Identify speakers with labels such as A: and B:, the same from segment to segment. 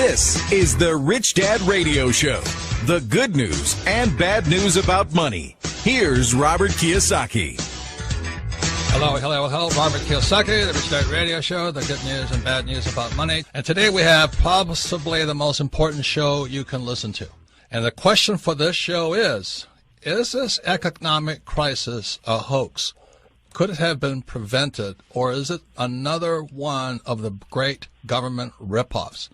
A: This is the Rich Dad Radio Show. The good news and bad news about money. Here's Robert Kiyosaki.
B: Hello. Robert Kiyosaki, the Rich Dad Radio Show, the good news and bad news about money. And today we have possibly the most important show you can listen to. And the question for this show is this economic crisis a hoax? Could it have been prevented, or is it another one of the great government ripoffs?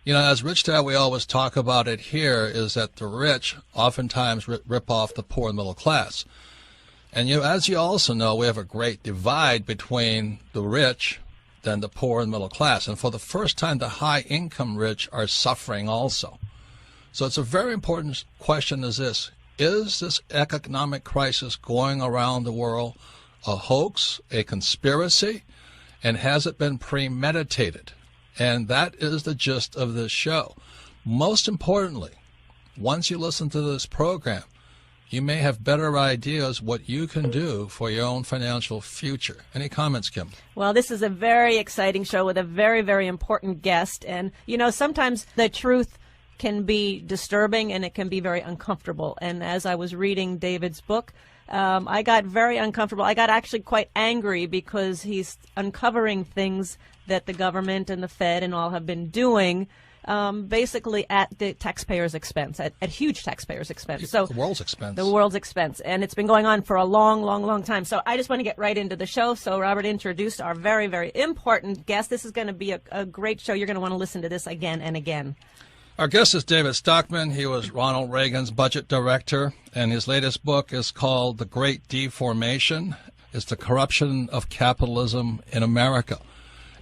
B: You know, as Rich Dad, we always talk about it here, is that the rich oftentimes rip off the poor and middle class. And as you also know, we have a great divide between the rich and the poor and middle class. And for the first time, the high-income rich are suffering also. So it's a very important question is this economic crisis going around the world a hoax, a conspiracy, and has it been premeditated? And that is the gist of this show. Most importantly, once you listen to this program, you may have better ideas what you can do for your own financial future. Any comments, Kim?
C: Well, this is a very exciting show with a very, very important guest. And, sometimes the truth can be disturbing and it can be very uncomfortable. And as I was reading David's book, I got very uncomfortable. I got actually quite angry because he's uncovering things that the government and the Fed and all have been doing basically at the taxpayers' expense, at huge taxpayers' expense. So
B: the world's expense.
C: The world's expense. And it's been going on for a long, long, long time. So I just want to get right into the show. So Robert introduced our very, very important guest. This is going to be a great show. You're going to want to listen to this again and again.
B: Our guest is David Stockman. He was Ronald Reagan's budget director, and his latest book is called The Great Deformation. It's the corruption of capitalism in America.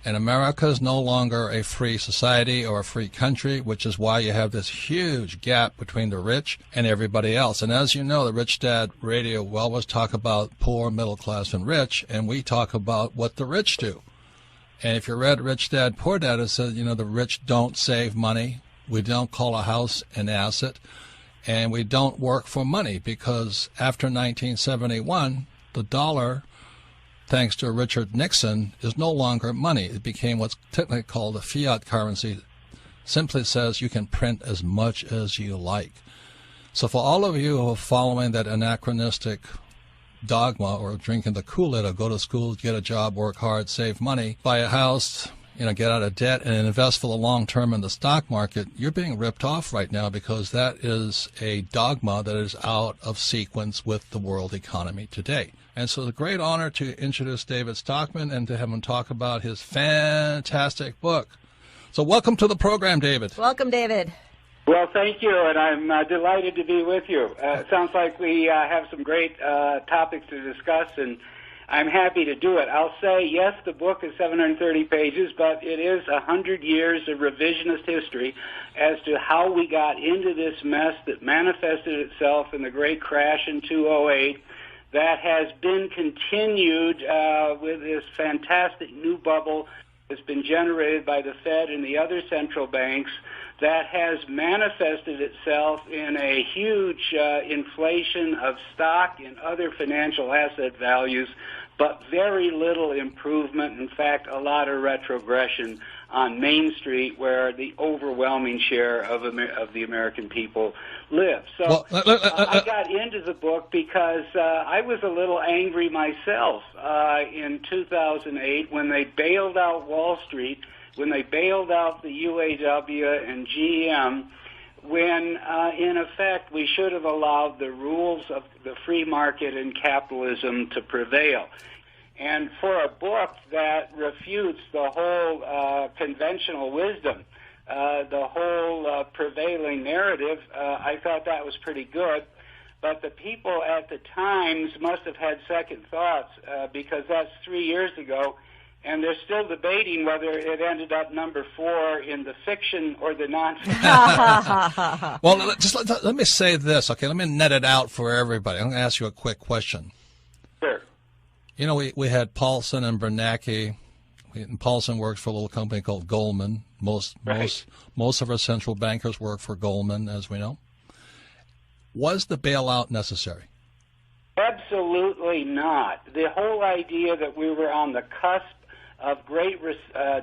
B: And America is no longer a free society or a free country, which is why you have this huge gap between the rich and everybody else. And as you know, the Rich Dad Radio will always talk about poor, middle class, and rich, and we talk about what the rich do. And if you read Rich Dad, Poor Dad, it says, the rich don't save money. We don't call a house an asset, and we don't work for money because after 1971, the dollar, thanks to Richard Nixon, is no longer money. It became what's technically called a fiat currency. Simply says you can print as much as you like. So for all of you who are following that anachronistic dogma or drinking the Kool-Aid or go to school, get a job, work hard, save money, buy a house, get out of debt and invest for the long term in the stock market, you're being ripped off right now because that is a dogma that is out of sequence with the world economy today. And so it's a great honor to introduce David Stockman and to have him talk about his fantastic book. So welcome to the program, David.
C: Welcome, David.
D: Well, thank you, and I'm delighted to be with you. It sounds like we have some great topics to discuss, and I'm happy to do it. I'll say, yes, the book is 730 pages, but it is 100 years of revisionist history as to how we got into this mess that manifested itself in the great crash in 2008 that has been continued with this fantastic new bubble that's been generated by the Fed and the other central banks that has manifested itself in a huge inflation of stock and other financial asset values, but very little improvement. In fact, a lot of retrogression on Main Street, where the overwhelming share of the American people live. So I got into the book because I was a little angry myself in 2008 when they bailed out Wall Street, when they bailed out the UAW and GM, when, in effect, we should have allowed the rules of the free market and capitalism to prevail. And for a book that refutes the whole conventional wisdom, the whole prevailing narrative, I thought that was pretty good. But the people at the Times must have had second thoughts because that's 3 years ago, and they're still debating whether it ended up number 4 in the fiction or the nonfiction.
B: Well, just let me say this, okay? Let me net it out for everybody. I'm going to ask you a quick question.
D: Sure.
B: We had Paulson and Bernanke. Paulson works for a little company called Goldman. Most of our central bankers work for Goldman, as we know. Was the bailout necessary?
D: Absolutely not. The whole idea that we were on the cusp of Great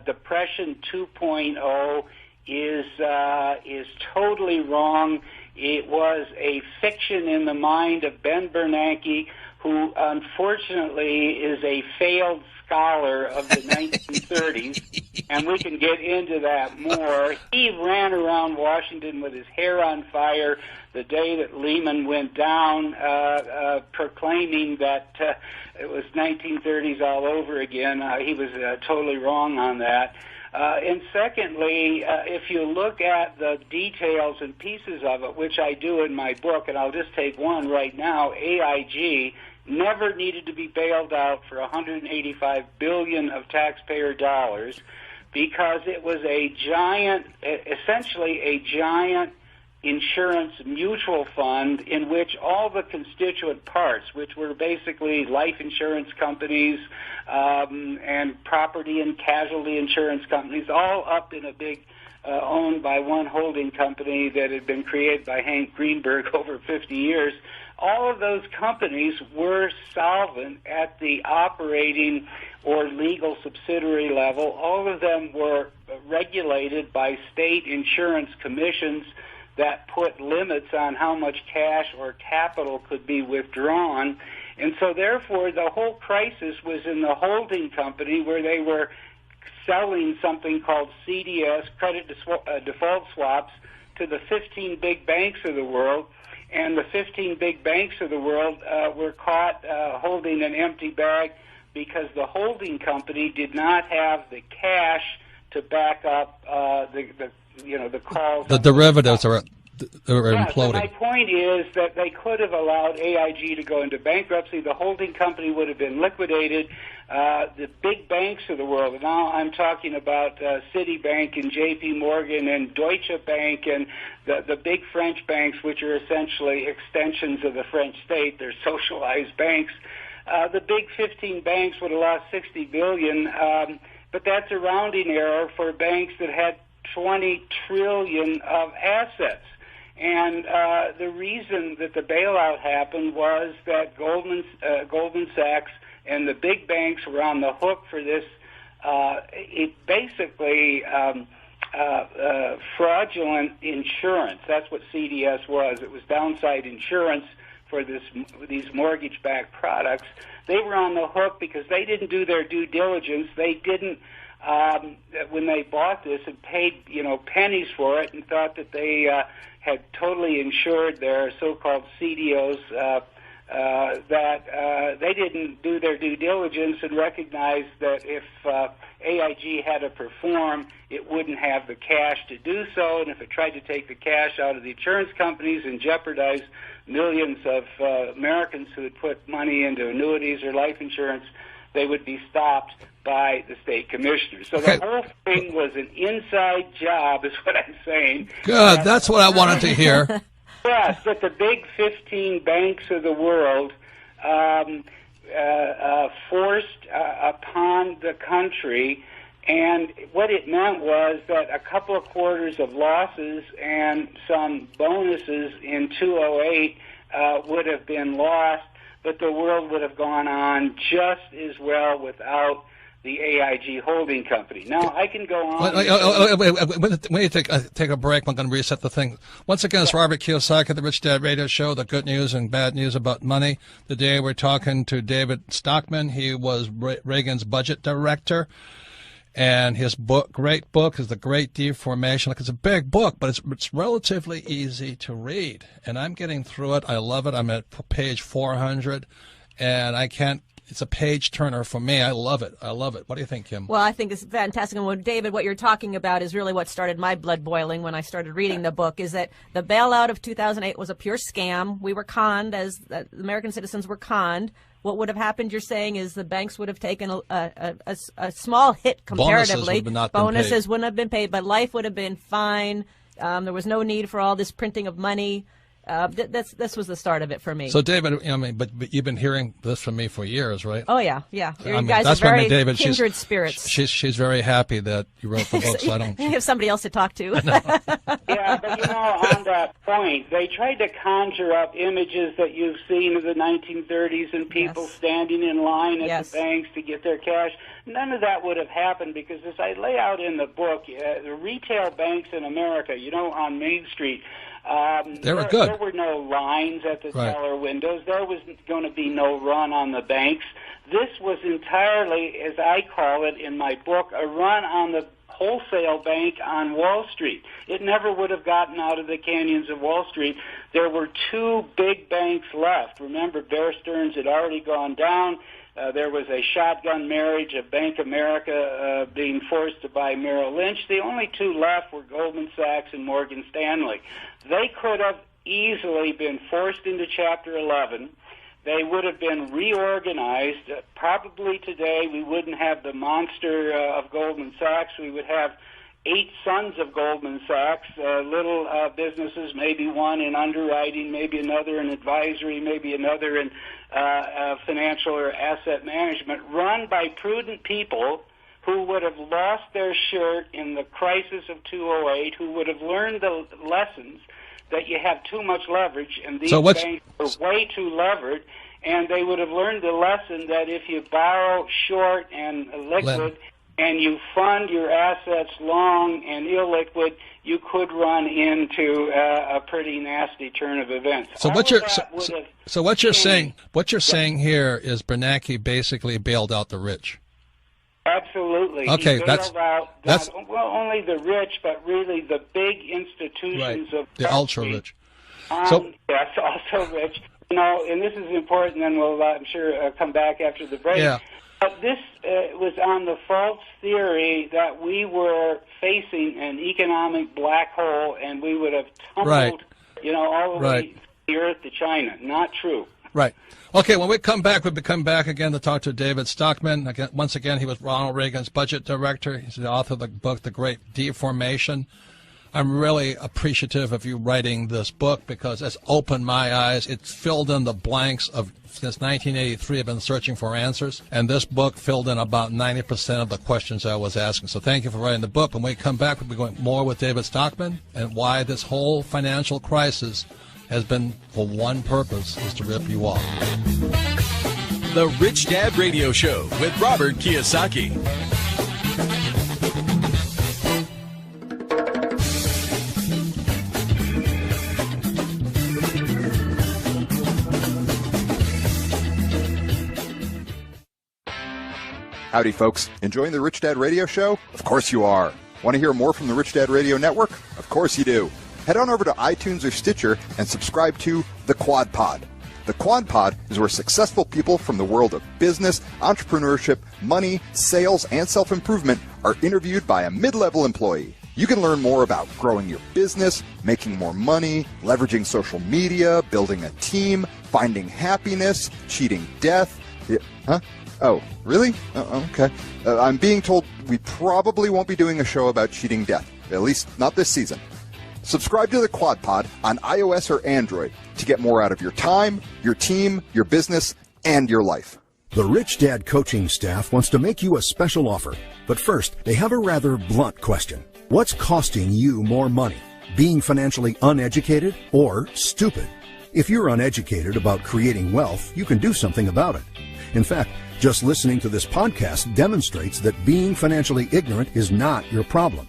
D: Depression 2.0 is totally wrong. It was a fiction in the mind of Ben Bernanke, who unfortunately is a failed scholar of the 1930s, and we can get into that more. He ran around Washington with his hair on fire the day that Lehman went down, proclaiming that it was 1930s all over again. He was totally wrong on that. And secondly, if you look at the details and pieces of it, which I do in my book, and I'll just take one right now, AIG never needed to be bailed out for $185 billion of taxpayer dollars because it was a giant, essentially a giant insurance mutual fund in which all the constituent parts, which were basically life insurance companies and property and casualty insurance companies, all up in a big owned by one holding company that had been created by Hank Greenberg over 50 years. All of those companies were solvent at the operating or legal subsidiary level. All of them were regulated by state insurance commissions that put limits on how much cash or capital could be withdrawn. And so therefore the whole crisis was in the holding company where they were selling something called CDS, credit default swaps, to the 15 big banks of the world. And the 15 big banks of the world were caught holding an empty bag because the holding company did not have the cash to back up the calls.
B: The derivatives are
D: imploding. So
B: imploding.
D: my point is that they could have allowed AIG to go into bankruptcy. The holding company would have been liquidated. The big banks of the world, and now I'm talking about Citibank and JP Morgan and Deutsche Bank and the big French banks, which are essentially extensions of the French state. They're socialized banks. The big 15 banks would have lost $60 billion, but that's a rounding error for banks that had $20 trillion of assets. And the reason that the bailout happened was that Goldman Sachs and the big banks were on the hook for this. It basically fraudulent insurance. That's what CDS was. It was downside insurance for these mortgage-backed products. They were on the hook because they didn't do their due diligence. They didn't, when they bought this and paid, pennies for it and thought that they had totally insured their so-called CDOs, that they didn't do their due diligence and recognize that if AIG had to perform, it wouldn't have the cash to do so, and if it tried to take the cash out of the insurance companies and jeopardize millions of Americans who had put money into annuities or life insurance, they would be stopped by the state commissioners. So the whole thing was an inside job, is what I'm saying.
B: Good, that's what I wanted to hear.
D: Yes, that the big 15 banks of the world forced upon the country, and what it meant was that a couple of quarters of losses and some bonuses in 2008 would have been lost, but the world would have gone on just as well without the AIG holding company. Now, I can go on.
B: Wait, take a break. I'm going to reset the thing. Once again, it's Robert Kiyosaki, the Rich Dad Radio Show, the good news and bad news about money. Today, we're talking to David Stockman. He was Reagan's budget director. And his book, great book, is The Great Deformation. Look, it's a big book, but it's relatively easy to read. And I'm getting through it. I love it. I'm at page 400, and it's a page turner for me. I love it. I love it. What do you think, Kim?
C: Well, I think it's fantastic. And David, what you're talking about is really what started my blood boiling when I started reading the book, is that the bailout of 2008 was a pure scam. We were conned, as American citizens were conned. What would have happened, you're saying, is the banks would have taken a small hit comparatively. Bonuses wouldn't have been paid, but life would have been fine. There was no need for all this printing of money. this was the start of it for me.
B: So, David, but you've been hearing this from me for years, right?
C: Oh, yeah. You guys are very
B: David,
C: kindred spirits.
B: She's very happy that you wrote the book, so I don't...
C: You have somebody else to talk to.
D: Yeah, but on that point, they tried to conjure up images that you've seen of the 1930s and people standing in line at the banks to get their cash. None of that would have happened because, as I lay out in the book, the retail banks in America, on Main Street,
B: they were good.
D: There were no lines at the teller windows. There was going to be no run on the banks. This was entirely, as I call it in my book, a run on the wholesale bank on Wall Street. It never would have gotten out of the canyons of Wall Street. There were two big banks left. Remember, Bear Stearns had already gone down. There was a shotgun marriage of Bank of America being forced to buy Merrill Lynch. The only two left were Goldman Sachs and Morgan Stanley. They could have easily been forced into Chapter 11. They would have been reorganized. Probably today we wouldn't have the monster of Goldman Sachs. We would have 8 sons of Goldman Sachs, little businesses, maybe one in underwriting, maybe another in advisory, maybe another in financial or asset management, run by prudent people who would have lost their shirt in the crisis of 2008, who would have learned the lessons that you have too much leverage, and these banks are way too levered, and they would have learned the lesson that if you borrow short and liquid and you fund your assets long and illiquid, you could run into a pretty nasty turn of events.
B: So what you're saying here is Bernanke basically bailed out the rich.
D: Absolutely.
B: Okay,
D: he bailed out only the rich, but really the big institutions of
B: the ultra rich.
D: Yes, also rich. And this is important, and we'll, I'm sure, come back after the break.
B: Yeah.
D: But this was on the false theory that we were facing an economic black hole, and we would have tumbled, all the way from the earth to China. Not true.
B: Right. Okay, when we come back, we'll come back again to talk to David Stockman. Once again, he was Ronald Reagan's budget director. He's the author of the book, The Great Deformation. I'm really appreciative of you writing this book because it's opened my eyes. It's filled in the blanks of, since 1983, I've been searching for answers, and this book filled in about 90% of the questions I was asking. So thank you for writing the book. When we come back, we'll be going more with David Stockman and why this whole financial crisis has been for one purpose, is to rip you off.
A: The Rich Dad Radio Show with Robert Kiyosaki.
E: Howdy, folks. Enjoying the Rich Dad Radio Show? Of course you are. Want to hear more from the Rich Dad Radio Network? Of course you do. Head on over to iTunes or Stitcher and subscribe to The Quad Pod. The Quad Pod is where successful people from the world of business, entrepreneurship, money, sales, and self-improvement are interviewed by a mid-level employee. You can learn more about growing your business, making more money, leveraging social media, building a team, finding happiness, cheating death. Huh? Oh, really? Okay. I'm being told we probably won't be doing a show about cheating death, at least not this season. Subscribe to the Quad Pod on iOS or Android to get more out of your time, your team, your business, and your life.
F: The Rich Dad coaching staff wants to make you a special offer. But first, they have a rather blunt question. What's costing you more money? Being financially uneducated or stupid? If you're uneducated about creating wealth, you can do something about it. In fact, just listening to this podcast demonstrates that being financially ignorant is not your problem.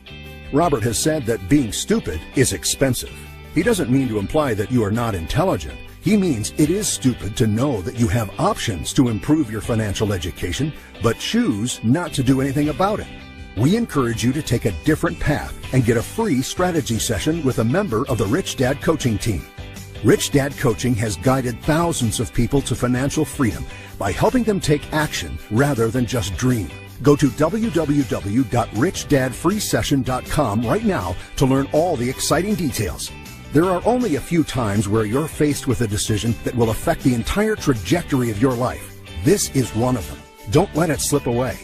F: Robert has said that being stupid is expensive. He doesn't mean to imply that you are not intelligent. He means it is stupid to know that you have options to improve your financial education, but choose not to do anything about it. We encourage you to take a different path and get a free strategy session with a member of the Rich Dad coaching team. Rich Dad Coaching has guided thousands of people to financial freedom by helping them take action rather than just dream. Go to www.richdadfreesession.com right now to learn all the exciting details. There are only a few times where you're faced with a decision that will affect the entire trajectory of your life. This is one of them. Don't let it slip away.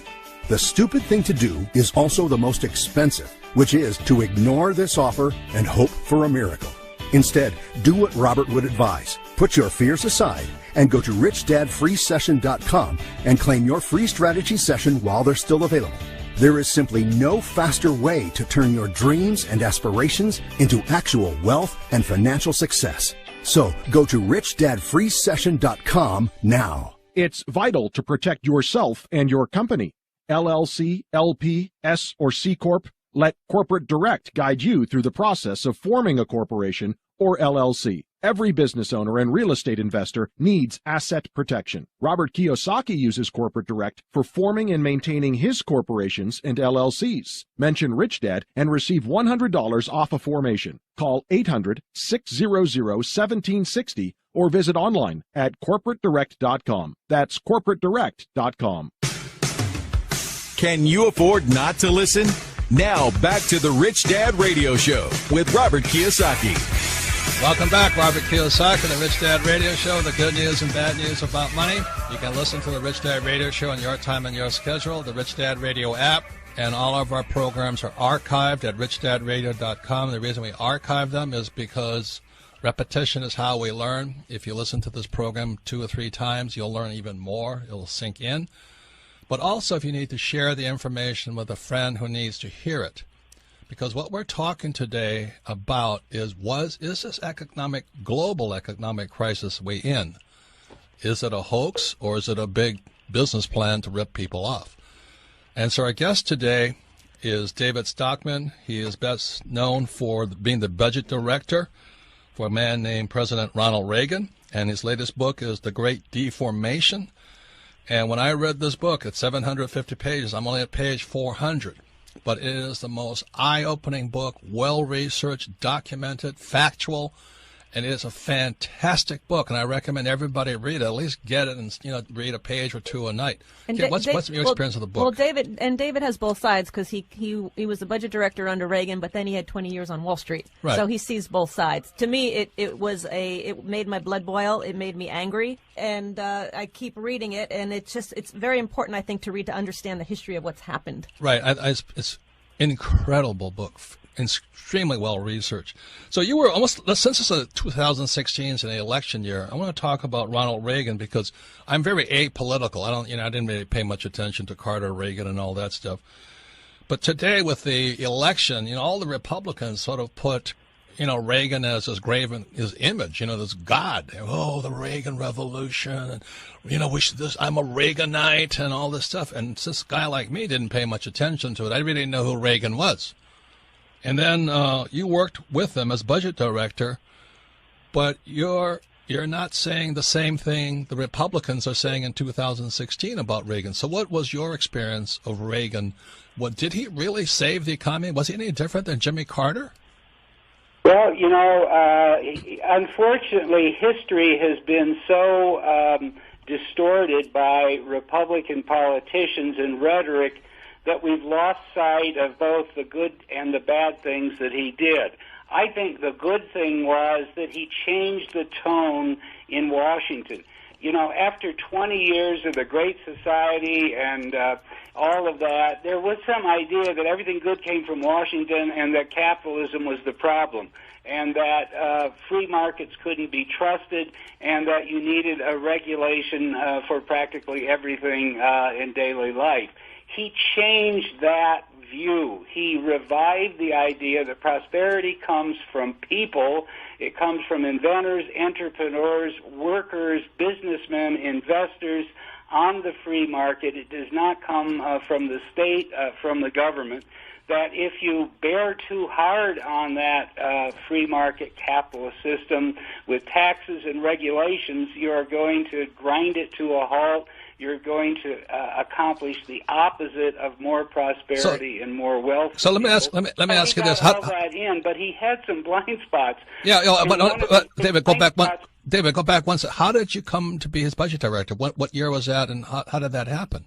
F: The stupid thing to do is also the most expensive, which is to ignore this offer and hope for a miracle. Instead, do what Robert would advise. Put your fears aside and go to richdadfreesession.com and claim your free strategy session while they're still available. There is simply no faster way to turn your dreams and aspirations into actual wealth and financial success. So go to richdadfreesession.com now.
G: It's vital to protect yourself and your company. LLC, LP, S, or C Corp. Let Corporate Direct guide you through the process of forming a corporation or LLC. Every business owner and real estate investor needs asset protection. Robert Kiyosaki uses Corporate Direct for forming and maintaining his corporations and LLCs. Mention Rich Dad and receive $100 off a formation. Call 800-600-1760 or visit online at corporatedirect.com. That's corporatedirect.com.
A: Can you afford not to listen? Now back to the Rich Dad Radio Show with Robert Kiyosaki.
B: Welcome back, Robert Kiyosaki, the Rich Dad Radio Show, the good news and bad news about money. You can listen to the Rich Dad Radio Show on your time and your schedule, the Rich Dad Radio app, and all of our programs are archived at richdadradio.com. The reason we archive them is because repetition is how we learn. If you listen to this program 2 or 3 times, you'll learn even more. It'll sink in. But also if you need to share the information with a friend who needs to hear it. Because what we're talking today about is this global economic crisis we in? Is it a hoax or is it a big business plan to rip people off? And so our guest today is David Stockman. He is best known for being the budget director for a man named President Ronald Reagan. And his latest book is The Great Deformation. And when I read this book, it's 750 pages. I'm only at page 400. But it is the most eye-opening book, well-researched, documented, factual, and it is a fantastic book. And I recommend everybody read it. At least get it and read a page or 2 a night.
C: And
B: what's your experience of the book?
C: Well, David has both sides because he was the budget director under Reagan, but then he had 20 years on Wall Street.
B: Right.
C: So he sees both sides. To me, it made my blood boil. It made me angry, and I keep reading it. And it's very important, I think, to read to understand the history of what's happened.
B: Right. It's an incredible book. Extremely well researched. So you were since it's a 2016 is an election year, I want to talk about Ronald Reagan because I'm very apolitical. I didn't really pay much attention to Carter, Reagan, and all that stuff. But today with the election, all the Republicans sort of put, Reagan as his image, this God. The Reagan Revolution, and I'm a Reaganite and all this stuff. And this guy like me didn't pay much attention to it. I really didn't know who Reagan was. And then you worked with them as budget director, but you're not saying the same thing the Republicans are saying in 2016 about Reagan. So what was your experience of Reagan? Did he really save the economy? Was he any different than Jimmy Carter?
D: Well, unfortunately, history has been so distorted by Republican politicians and rhetoric that we've lost sight of both the good and the bad things that he did. I think the good thing was that he changed the tone in Washington. After 20 years of the Great Society and all of that, there was some idea that everything good came from Washington and that capitalism was the problem, and that free markets couldn't be trusted, and that you needed a regulation for practically everything in daily life. He changed that view. He revived the idea that prosperity comes from people. It comes from inventors, entrepreneurs, workers, businessmen, investors on the free market. It does not come from the state, from the government. That if you bear too hard on that free market capitalist system with taxes and regulations, you are going to grind it to a halt. You're going to accomplish the opposite of more prosperity and more wealth.
B: So let me ask you this:
D: but he had some blind spots.
B: But David, go back one. David, go back once. How did you come to be his budget director? What year was that, and how did that happen?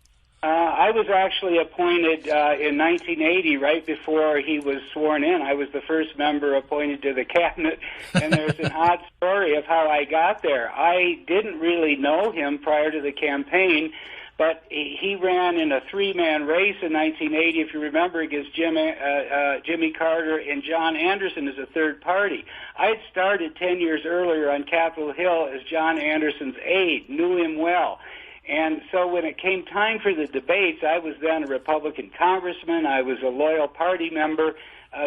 D: I was actually appointed in 1980, right before he was sworn in. I was the first member appointed to the cabinet, and there's an odd story of how I got there. I didn't really know him prior to the campaign, But he ran in a three-man race in 1980, if you remember, against Jimmy Carter and John Anderson as a third party. I had started 10 years earlier on Capitol Hill as John Anderson's aide, knew him well. And so when it came time for the debates, I was then a Republican congressman. I was a loyal party member.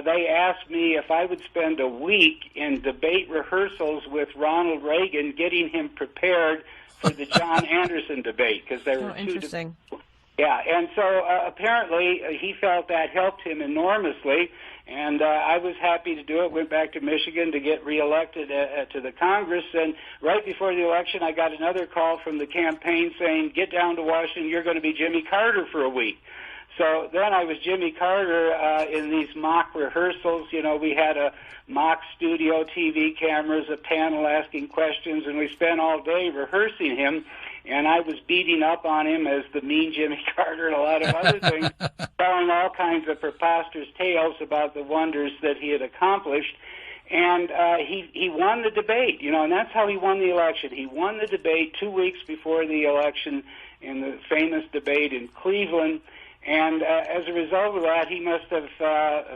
D: They asked me if I would spend a week in debate rehearsals with Ronald Reagan, getting him prepared for the John Anderson debate, because there were two.
C: Interesting.
D: Yeah, and so apparently he felt that helped him enormously, and I was happy to do it. Went back to Michigan to get reelected to the Congress, and right before the election, I got another call from the campaign saying, "Get down to Washington. You're going to be Jimmy Carter for a week." So then I was Jimmy Carter in these mock rehearsals. You know, we had a mock studio, TV cameras, a panel asking questions, and we spent all day rehearsing him. And I was beating up on him as the mean Jimmy Carter and a lot of other things, telling all kinds of preposterous tales about the wonders that he had accomplished. And he won the debate, you know, and that's how he won the election. He won the debate 2 weeks before the election in the famous debate in Cleveland. And as a result of that, he must have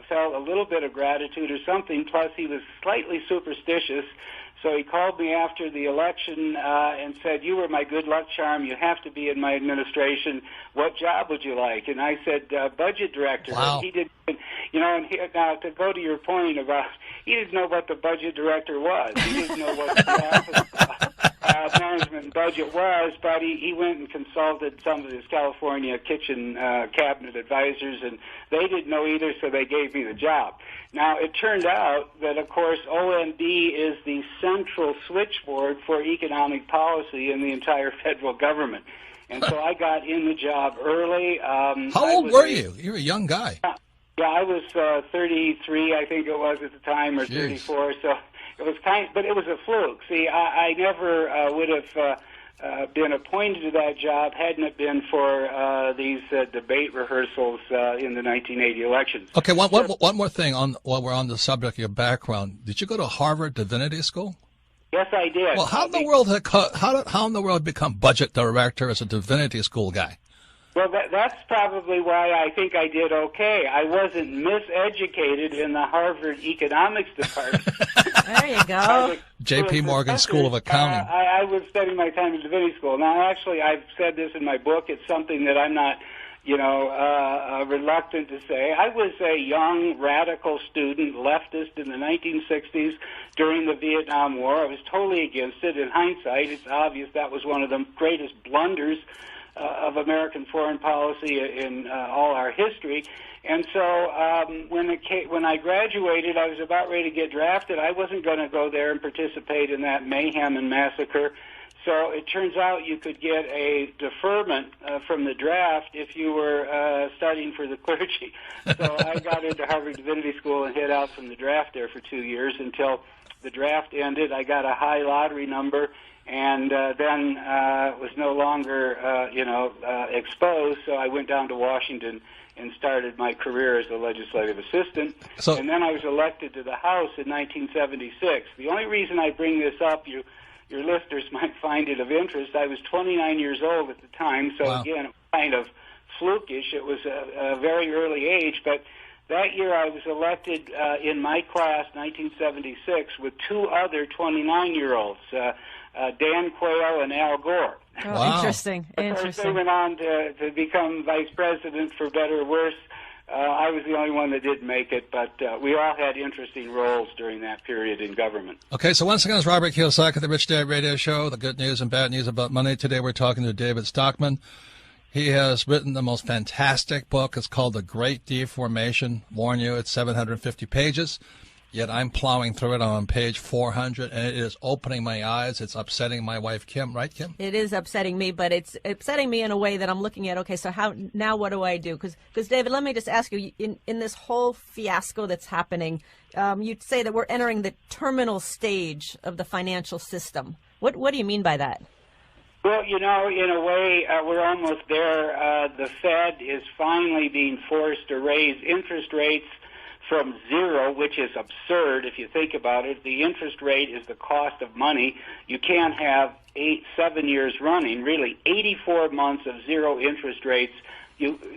D: felt a little bit of gratitude or something. Plus, he was slightly superstitious. So he called me after the election and said, "You were my good luck charm. You have to be in my administration. What job would you like?" And I said, "Budget director."
B: Wow.
D: And he didn't, you know, and now to go to your point about, he didn't know what the budget director was. He didn't know what the office management budget was, but he went and consulted some of his California kitchen cabinet advisors, and they didn't know either, so they gave me the job. Now, it turned out that, of course, OMB is the central switchboard for economic policy in the entire federal government. And so I got in the job early.
B: How old were you? You were a young guy.
D: Yeah, I was 33, I think it was at the time, or 34, so it was but it was a fluke. See, I never would have been appointed to that job hadn't it been for these debate rehearsals in the 1980 elections.
B: Okay, one more thing while we're on the subject of your background. Did you go to Harvard Divinity School?
D: Yes, I did.
B: Well, how in the world become budget director as a divinity school guy?
D: Well, that's probably why I think I did okay. I wasn't miseducated in the Harvard economics department.
C: There you go.
B: J.P. Morgan School of Accounting.
D: I was spending my time in divinity school. Now, actually, I've said this in my book. It's something that I'm not, reluctant to say. I was a young, radical student, leftist in the 1960s during the Vietnam War. I was totally against it. In hindsight, it's obvious that was one of the greatest blunders of American foreign policy in all our history. And so when I graduated, I was about ready to get drafted. I wasn't going to go there and participate in that mayhem and massacre. So it turns out you could get a deferment from the draft if you were studying for the clergy. So I got into Harvard Divinity School and hid out from the draft there for 2 years until the draft ended. I got a high lottery number, and then was no longer, exposed. So I went down to Washington and started my career as a legislative assistant. And then I was elected to the House in 1976. The only reason I bring this up, your listeners might find it of interest. I was 29 years old at the time, so again, it was kind of flukish. It was a very early age, but that year I was elected in my class, 1976, with two other 29-year-olds, Dan Quayle and Al Gore.
C: Oh, wow. Interesting.
D: Of course, they went on to become vice president, for better or worse. I was the only one that didn't make it, but we all had interesting roles during that period in government.
B: Okay, so once again, it's Robert Kiyosaki, the Rich Dad Radio Show, the good news and bad news about money. Today we're talking to David Stockman. He has written the most fantastic book. It's called The Great Deformation. Warn you, it's 750 pages. Yet I'm plowing through it on page 400, and it is opening my eyes. It's upsetting my wife, Kim. Right, Kim?
C: It is upsetting me, but it's upsetting me in a way that I'm looking at, okay, so now what do I do? Because David, let me just ask you, in this whole fiasco that's happening, you'd say that we're entering the terminal stage of the financial system. What do you mean by that?
D: Well, in a way, we're almost there. The Fed is finally being forced to raise interest rates from zero, which is absurd if you think about it. The interest rate is the cost of money. You can't have 7 years running, really 84 months of zero interest rates.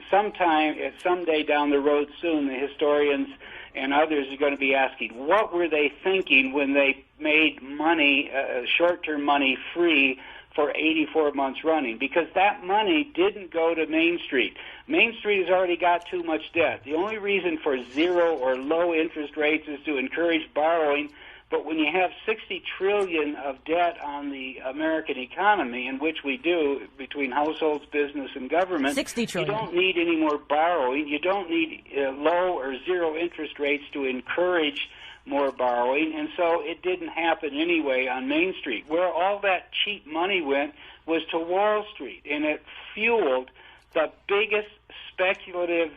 D: Someday down the road soon, the historians and others are going to be asking, what were they thinking when they made money, short-term money, free for 84 months running? Because that money didn't go to Main Street. Main Street has already got too much debt. The only reason for zero or low interest rates is to encourage borrowing. But when you have $60 trillion of debt on the American economy, in which we do, between households, business, and government,
C: $60 trillion.
D: You don't need any more borrowing. You don't need low or zero interest rates to encourage more borrowing. And so it didn't happen anyway on Main Street. Where all that cheap money went was to Wall Street, and it fueled the biggest speculative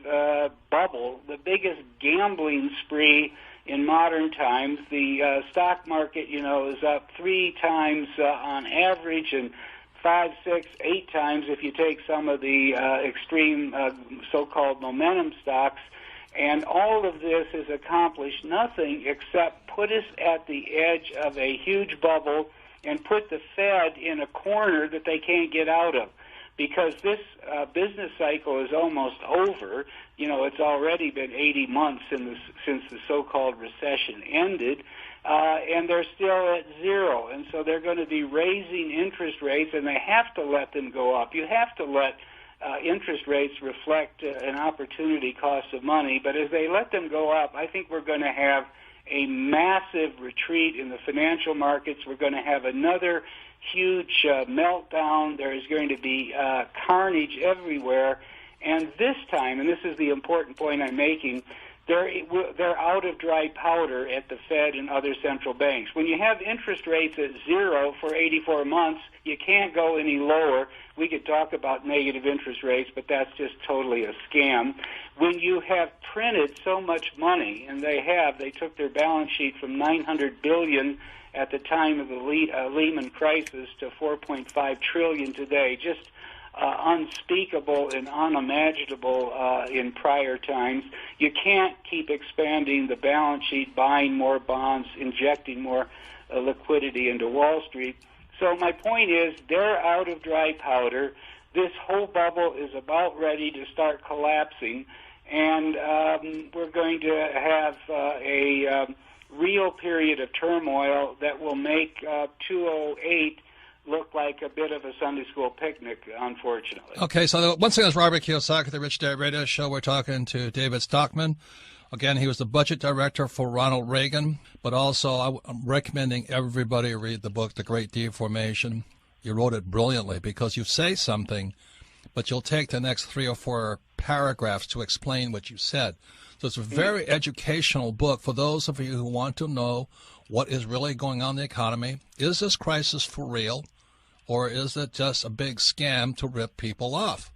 D: bubble, the biggest gambling spree in modern times. The stock market, is up 3 times on average, and 5, 6, 8 times if you take some of the extreme so-called momentum stocks. And all of this has accomplished nothing except put us at the edge of a huge bubble and put the Fed in a corner that they can't get out of. Because this business cycle is almost over. It's already been 80 months since the so-called recession ended, and they're still at zero. And so they're going to be raising interest rates, and they have to let them go up. You have to let interest rates reflect an opportunity cost of money. But as they let them go up, I think we're going to have a massive retreat in the financial markets. We're going to have another huge meltdown. There is going to be carnage everywhere. And this time, and this is the important point I'm making, they're out of dry powder at the Fed and other central banks. When you have interest rates at zero for 84 months, you can't go any lower. We could talk about negative interest rates, but that's just totally a scam. When you have printed so much money, and they took their balance sheet from $900 billion at the time of the Lehman crisis to $4.5 trillion today, just unspeakable and unimaginable in prior times. You can't keep expanding the balance sheet, buying more bonds, injecting more liquidity into Wall Street. So my point is, they're out of dry powder. This whole bubble is about ready to start collapsing, and we're going to have a real period of turmoil that will make 2008 look like a bit of a Sunday school picnic, unfortunately.
B: Okay, so once again, it's Robert Kiyosaki, the Rich Dad Radio Show. We're talking to David Stockman. Again, he was the budget director for Ronald Reagan, but also I'm recommending everybody read the book, The Great Deformation. You wrote it brilliantly because you say something, but you'll take the next 3 or 4 paragraphs to explain what you said. So it's a very educational book for those of you who want to know what is really going on in the economy. Is this crisis for real, or is it just a big scam to rip people off?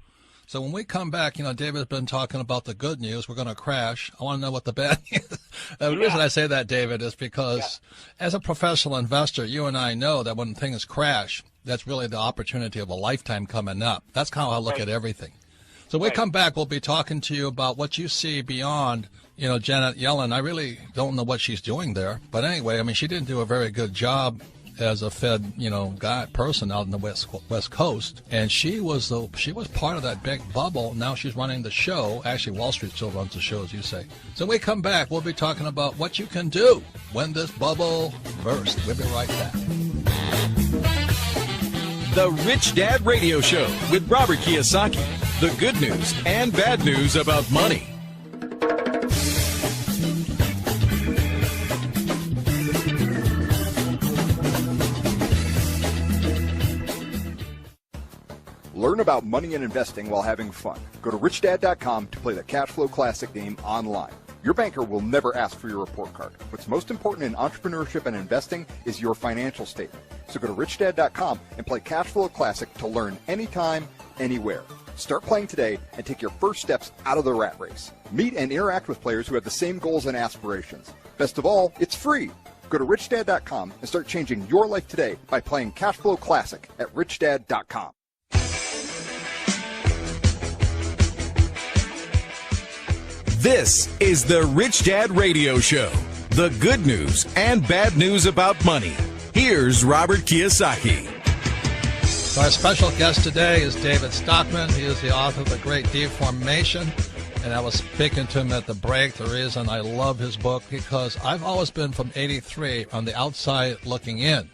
B: So when we come back, David's been talking about the good news. We're going to crash. I want to know what the bad news is. The reason I say that, David, is because as a professional investor, you and I know that when things crash, that's really the opportunity of a lifetime coming up. That's how I look at everything. So when we come back, we'll be talking to you about what you see beyond, Janet Yellen. I really don't know what she's doing there. But anyway, she didn't do a very good job as a Fed, person out in the West Coast. And she was part of that big bubble. Now she's running the show. Actually, Wall Street still runs the show, as you say. So when we come back, we'll be talking about what you can do when this bubble bursts. We'll be right back.
A: The Rich Dad Radio Show with Robert Kiyosaki. The good news and bad news about money.
E: Learn about money and investing while having fun. Go to richdad.com to play the Cash Flow Classic game online. Your banker will never ask for your report card. What's most important in entrepreneurship and investing is your financial statement. So go to richdad.com and play Cash Flow Classic to learn anytime, anywhere. Start playing today and take your first steps out of the rat race. Meet and interact with players who have the same goals and aspirations. Best of all, it's free. Go to richdad.com and start changing your life today by playing Cash Flow Classic at richdad.com.
A: This is the Rich Dad Radio Show. The good news and bad news about money. Here's Robert Kiyosaki.
B: So our special guest today is David Stockman. He is the author of The Great Deformation. And I was speaking to him at the break. The reason I love his book, because I've always been from 83 on the outside looking in.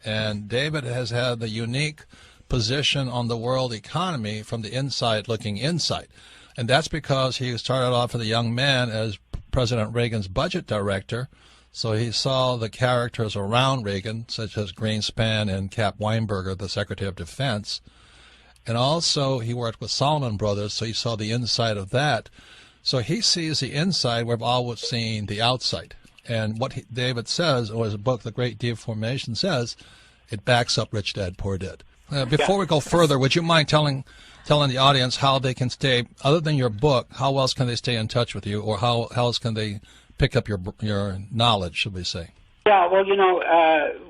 B: And David has had the unique position on the world economy from the inside looking inside. And that's because he started off as a young man as President Reagan's budget director. So he saw the characters around Reagan, such as Greenspan and Cap Weinberger, the Secretary of Defense. And also he worked with Salomon Brothers, so he saw the inside of that. So he sees the inside, we've always seen the outside. And what David says, or his book, The Great Deformation, says, it backs up Rich Dad, Poor Dad. Before we go further, would you mind telling the audience how they can stay, other than your book, how else can they stay in touch with you, or how else can they pick up your knowledge, should we say?
D: Yeah, well,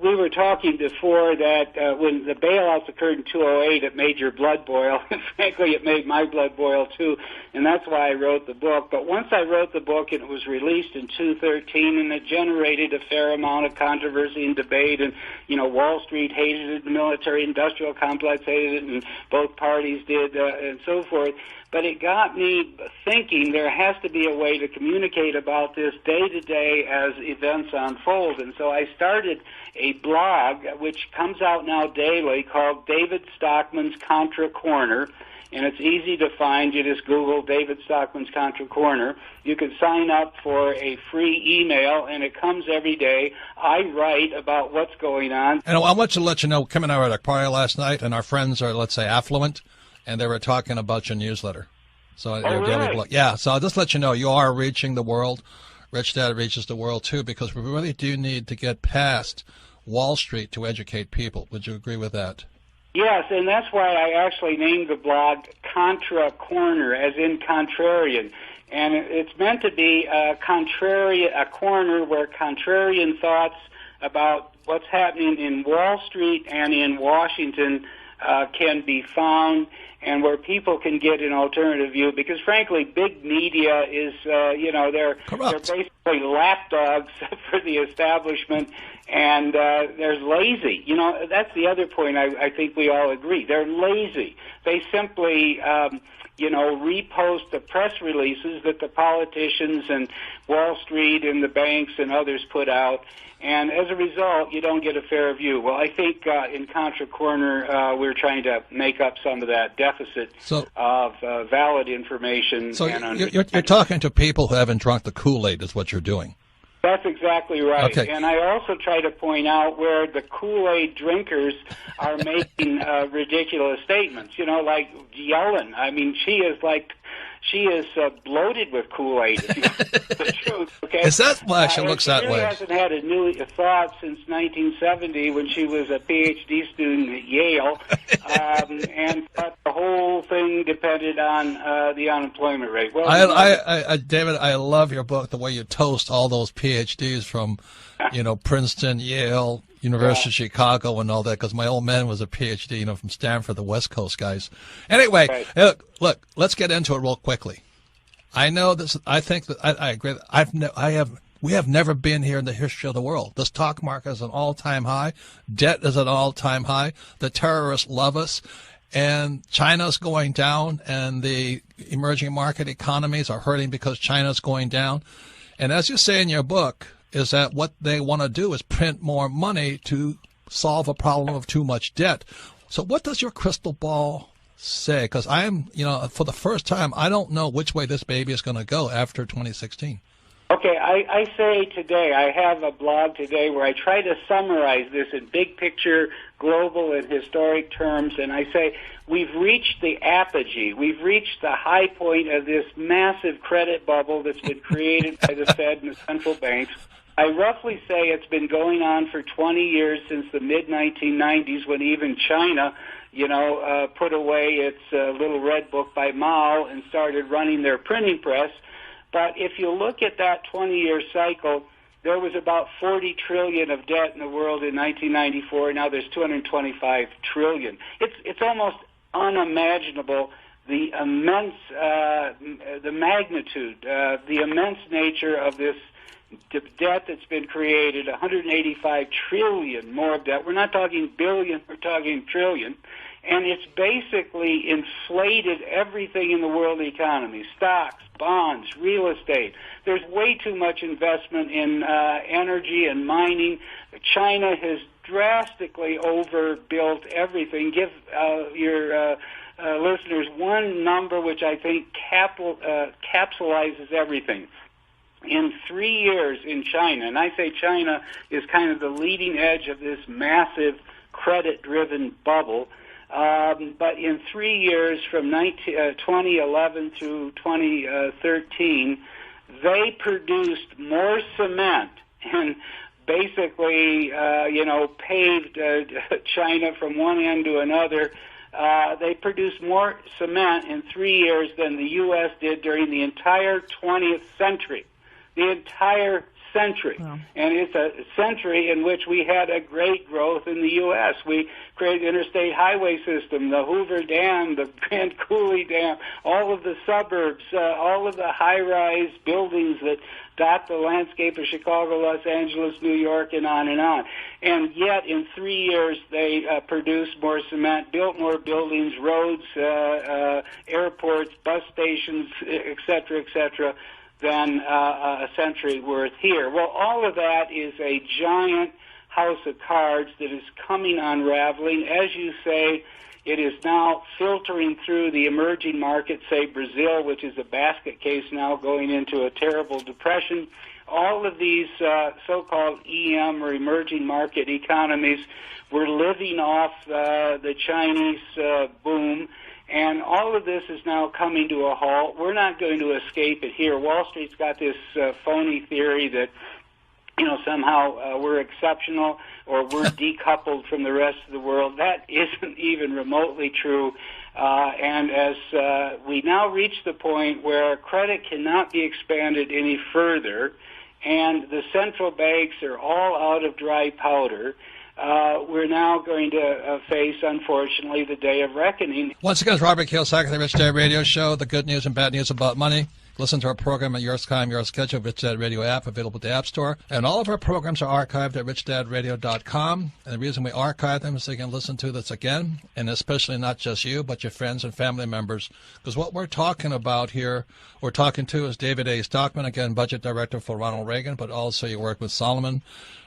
D: we were talking before that when the bailouts occurred in 2008, it made your blood boil. Frankly, it made my blood boil, too, and that's why I wrote the book. But once I wrote the book, and it was released in 2013, and it generated a fair amount of controversy and debate, and, Wall Street hated it, the military-industrial complex hated it, and both parties did, and so forth. But it got me thinking there has to be a way to communicate about this day to day as events unfold. And so I started a blog, which comes out now daily, called David Stockman's Contra Corner. And it's easy to find. You just Google David Stockman's Contra Corner. You can sign up for a free email, and it comes every day. I write about what's going on.
B: And I want to let you know, coming out at a party last night, and our friends are, let's say, affluent, and they were talking about your newsletter. So your daily blog. Yeah, so I'll just let you know, you are reaching the world. Rich Dad reaches the world, too, because we really do need to get past Wall Street to educate people. Would you agree with that?
D: Yes, and that's why I actually named the blog Contra Corner, as in contrarian. And it's meant to be a corner where contrarian thoughts about what's happening in Wall Street and in Washington can be found, and where people can get an alternative view, because frankly, big media is, they're basically lapdogs for the establishment, and they're lazy. That's the other point I think we all agree. They're lazy. They simply, repost the press releases that the politicians and Wall Street and the banks and others put out. And as a result, you don't get a fair view. Well, I think in Contra Corner, we're trying to make up some of that deficit of valid information. So
B: you're talking to people who haven't drunk the Kool-Aid is what you're doing.
D: That's exactly right.
B: Okay.
D: And I also try to point out where the Kool-Aid drinkers are making ridiculous statements. Like Yellen. I mean, she is bloated with Kool-Aid, if you want the truth. Okay?
B: Is that why she looks that way?
D: She hasn't had a new thought since 1970 when she was a PhD student at Yale, and thought the whole thing depended on the unemployment rate. Well,
B: David, I love your book, the way you toast all those PhDs from, Princeton, Yale, University of Chicago and all that, because my old man was a PhD, from Stanford, the West Coast guys. Anyway, look, let's get into it real quickly. I know this. I think that I agree. We have never been here in the history of the world. The stock market is an all-time high. Debt is an all-time high. The terrorists love us. And China's going down, and the emerging market economies are hurting because China's going down. And as you say in your book, is that what they want to do is print more money to solve a problem of too much debt. So what does your crystal ball say? Because for the first time, I don't know which way this baby is going to go after 2016.
D: Okay, I say today, I have a blog today where I try to summarize this in big picture, global and historic terms, and I say we've reached the apogee. We've reached the high point of this massive credit bubble that's been created by the Fed and the central banks. I roughly say it's been going on for 20 years, since the mid-1990s, when even China, put away its little red book by Mao and started running their printing press. But if you look at that 20-year cycle, there was about 40 trillion of debt in the world in 1994. Now there's 225 trillion. It's almost unimaginable the immense, the magnitude, the immense nature of this debt that's been created, 185 trillion more of debt. We're not talking billion, we're talking trillion. And it's basically inflated everything in the world economy, stocks, bonds, real estate. There's way too much investment in energy and mining. China has drastically overbuilt everything. Give your listeners one number which I think capsulizes everything. In 3 years in China, and I say China is kind of the leading edge of this massive credit-driven bubble, but in 3 years from 2011 through 2013, they produced more cement and basically, paved China from one end to another. They produced more cement in 3 years than the U.S. did during the entire 20th century. The entire century. Wow. And it's a century in which we had a great growth in the U.S. We created the interstate highway system, the Hoover Dam, the Grand Coulee Dam, all of the suburbs, all of the high-rise buildings that dot the landscape of Chicago, Los Angeles, New York, and on and on. And yet, in 3 years, they produced more cement, built more buildings, roads, airports, bus stations, et cetera, than a century worth here. Well, all of that is a giant house of cards that is coming unraveling. As you say, it is now filtering through the emerging market, say Brazil, which is a basket case now going into a terrible depression. All of these so-called EM or emerging market economies were living off the Chinese boom. And all of this is now coming to a halt. We're not going to escape it here. Wall Street's got this phony theory that, somehow we're exceptional or we're decoupled from the rest of the world. That isn't even remotely true. And as we now reach the point where credit cannot be expanded any further and the central banks are all out of dry powder, we're now going to face, unfortunately, the day of reckoning.
B: Once again, it's Robert Kiyosaki, the Rich Dad Radio Show, the good news and bad news about money. Listen to our program at your time, your schedule, Rich Dad Radio app, available at the App Store. And all of our programs are archived at richdadradio.com. And the reason we archive them is so you can listen to this again, and especially not just you, but your friends and family members. Because what we're talking about here, we're talking to is David A. Stockman, again, budget director for Ronald Reagan, but also you work with Solomon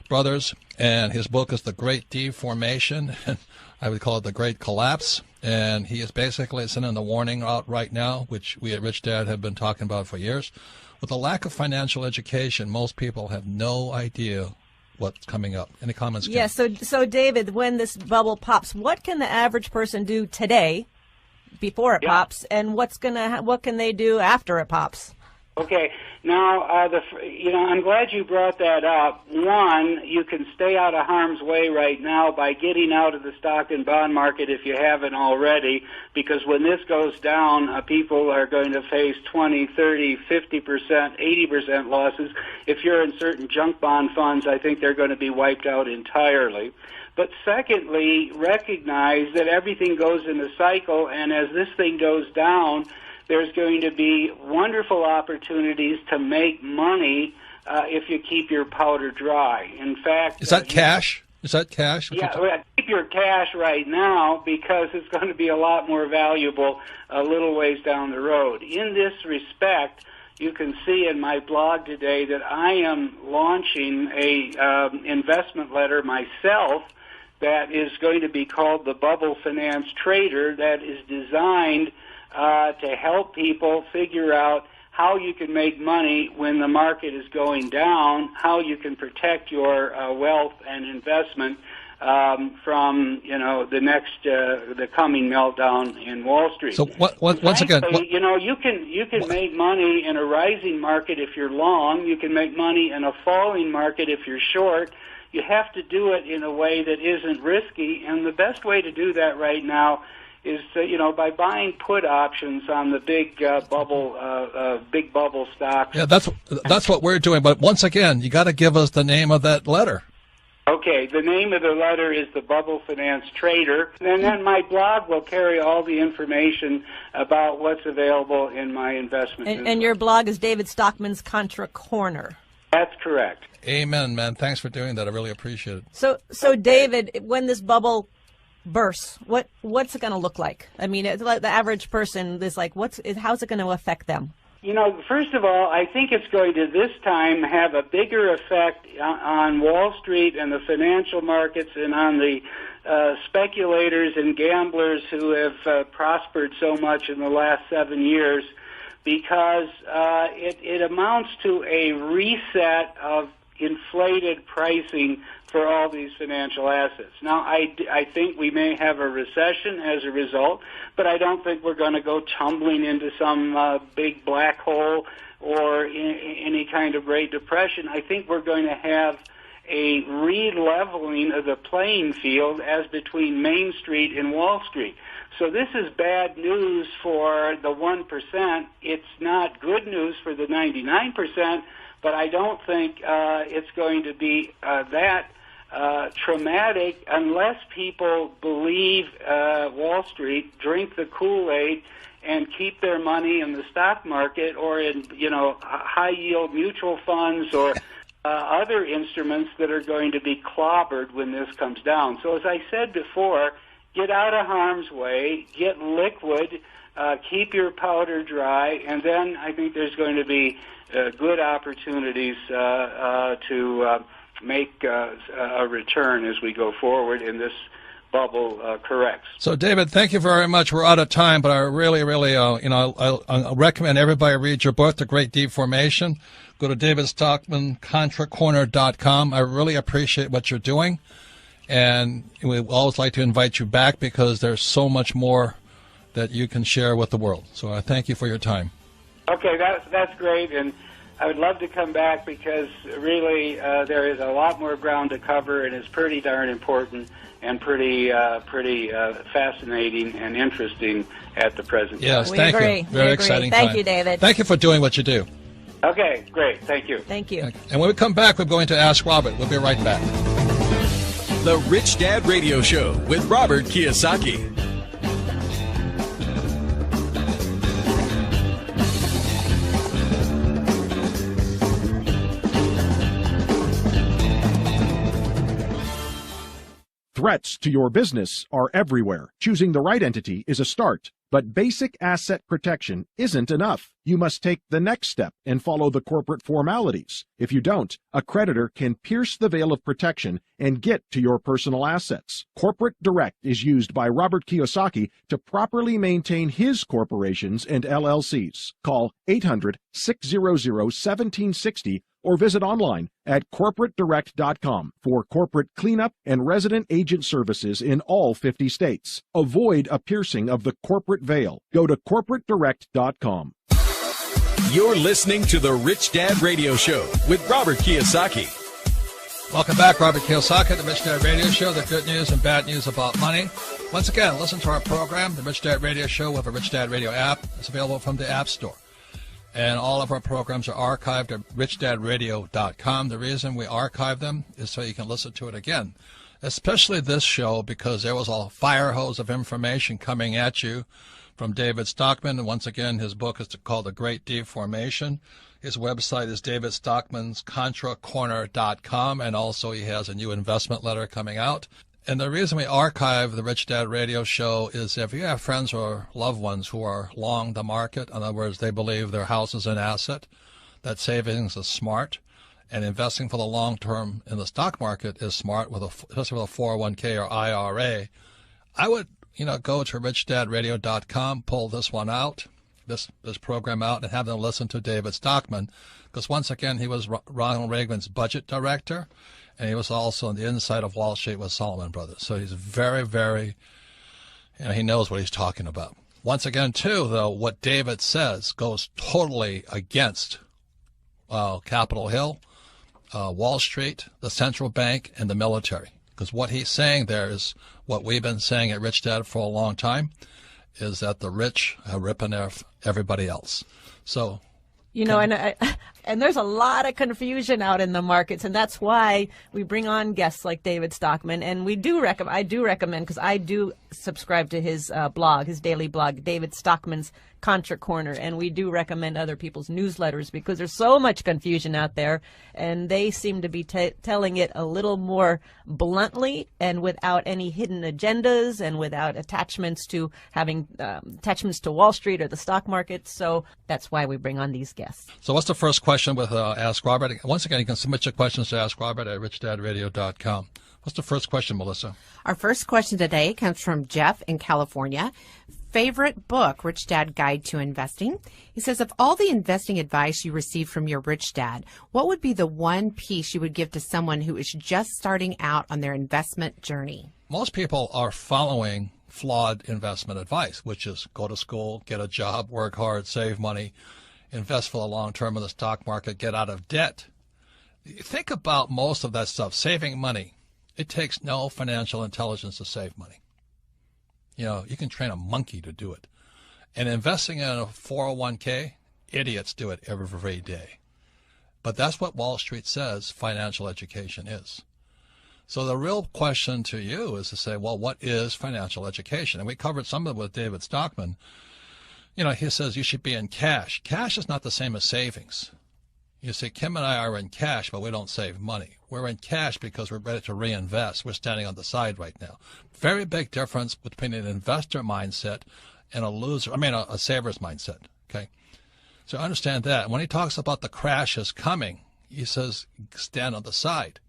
B: Brothers, and his book is The Great Deformation, and I would call it The Great Collapse, and he is basically sending the warning out right now, which we at Rich Dad have been talking about for years. With the lack of financial education, most people have no idea what's coming up. Any comments? Kim?
C: Yes, so David, when this bubble pops, what can the average person do today before it pops, and what can they do after it pops?
D: Okay. Now, I'm glad you brought that up. One, you can stay out of harm's way right now by getting out of the stock and bond market if you haven't already, because when this goes down, people are going to face 20, 30, 50%, 80% losses. If you're in certain junk bond funds, I think they're going to be wiped out entirely. But secondly, recognize that everything goes in a cycle, and as this thing goes down, there's going to be wonderful opportunities to make money if you keep your powder dry. In fact,
B: is that cash? Is that cash?
D: Yeah, keep your cash right now because it's going to be a lot more valuable a little ways down the road. In this respect, you can see in my blog today that I am launching a investment letter myself that is going to be called the Bubble Finance Trader, that is designed to help people figure out how you can make money when the market is going down, how you can protect your wealth and investment from the coming meltdown in Wall Street.
B: So once again,
D: you can make money in a rising market if you're long. You can make money in a falling market if you're short. You have to do it in a way that isn't risky, and the best way to do that right now is by buying put options on the big bubble stocks.
B: Yeah, that's what we're doing. But once again, you got to give us the name of that letter.
D: Okay, the name of the letter is The Bubble Finance Trader, and then my blog will carry all the information about what's available in my investment.
C: And your blog is David Stockman's Contra Corner.
D: That's correct.
B: Amen, man. Thanks for doing that. I really appreciate it.
C: So David, when this bubble bursts, what's it going to look like? I mean, it's like the average person is like, how's it going to affect them?
D: You know, first of all, I think it's going to this time have a bigger effect on Wall Street and the financial markets and on the speculators and gamblers who have prospered so much in the last 7 years, because it amounts to a reset of inflated pricing for all these financial assets. Now, I think we may have a recession as a result, but I don't think we're going to go tumbling into some big black hole or any kind of Great Depression. I think we're going to have a re-leveling of the playing field as between Main Street and Wall Street. So this is bad news for the 1%. It's not good news for the 99%, but I don't think it's going to be that traumatic unless people believe Wall Street, drink the Kool-Aid, and keep their money in the stock market or in, high-yield mutual funds or other instruments that are going to be clobbered when this comes down. So as I said before, get out of harm's way, get liquid, keep your powder dry, and then I think there's going to be good opportunities to make a return as we go forward and this bubble corrects.
B: So, David, thank you very much. We're out of time, but I really, I recommend everybody read your book, The Great Deformation. Go to davidstockmancontracorner.com. I really appreciate what you're doing, and we always like to invite you back because there's so much more that you can share with the world. So I thank you for your time. Okay,
D: that's great, and I would love to come back because really there is a lot more ground to cover, and it's pretty darn important and pretty fascinating and interesting at the present time.
B: Yes, thank you. Very exciting time.
C: Thank you, David.
B: Thank you for doing what you do.
D: Okay, great. Thank you.
C: Thank you.
B: And when we come back, we're going to Ask Robert. We'll be right back.
A: The Rich Dad Radio Show with Robert Kiyosaki.
G: Threats to your business are everywhere. Choosing the right entity is a start, but basic asset protection isn't enough. You must take the next step and follow the corporate formalities. If you don't, a creditor can pierce the veil of protection and get to your personal assets. Corporate Direct is used by Robert Kiyosaki to properly maintain his corporations and LLCs. Call 800-600-1760 or visit online at corporatedirect.com for corporate cleanup and resident agent services in all 50 states. Avoid a piercing of the corporate veil. Go to corporatedirect.com.
A: You're listening to the Rich Dad Radio Show with Robert Kiyosaki.
B: Welcome back, Robert Kiyosaki, the Rich Dad Radio Show, the good news and bad news about money. Once again, listen to our program, the Rich Dad Radio Show, with a Rich Dad Radio app. It's available from the App Store. And all of our programs are archived at richdadradio.com. The reason we archive them is so you can listen to it again, especially this show, because there was a fire hose of information coming at you from David Stockman. And once again, his book is called The Great Deformation. His website is davidstockmanscontracorner.com, and also he has a new investment letter coming out. And the reason we archive the Rich Dad Radio Show is if you have friends or loved ones who are long the market, in other words, they believe their house is an asset, that savings is smart, and investing for the long term in the stock market is smart, especially with a 401k or IRA, I would go to richdadradio.com, pull this one out, this program out, and have them listen to David Stockman, because once again, he was Ronald Reagan's budget director, and he was also on the inside of Wall Street with Salomon Brothers. So he's very, very, he knows what he's talking about. Once again, too, though, what David says goes totally against Capitol Hill, Wall Street, the central bank, and the military. Because what he's saying there is what we've been saying at Rich Dad for a long time, is that the rich are ripping off everybody else. So,
C: and And there's a lot of confusion out in the markets, and that's why we bring on guests like David Stockman. And I do recommend, because I do subscribe to his blog, his daily blog, David Stockman's Contra Corner, and we do recommend other people's newsletters because there's so much confusion out there, and they seem to be telling it a little more bluntly and without any hidden agendas and without attachments to Wall Street or the stock market. So that's why we bring on these guests.
B: So what's the first question with Ask Robert? Once again, you can submit your questions to AskRobert@richdadradio.com. What's the first question, Melissa?
H: Our first question today comes from Jeff in California. Favorite book, Rich Dad Guide to Investing. He says, of all the investing advice you received from your rich dad, what would be the one piece you would give to someone who is just starting out on their investment journey?
B: Most people are following flawed investment advice, which is go to school, get a job, work hard, save money, invest for the long term in the stock market, get out of debt. Think about most of that stuff. Saving money. It takes no financial intelligence to save money. You know, you can train a monkey to do it. And investing in a 401k, idiots do it every day. But that's what Wall Street says financial education is. So the real question to you is to say, well, what is financial education? And we covered some of it with David Stockman. You know, he says you should be in cash. Cash is not the same as savings. You see, Kim and I are in cash, but we don't save money. We're in cash because we're ready to reinvest. We're standing on the side right now. Very big difference between an investor mindset and a saver's mindset, okay? So understand that. When he talks about the crash is coming, he says stand on the side,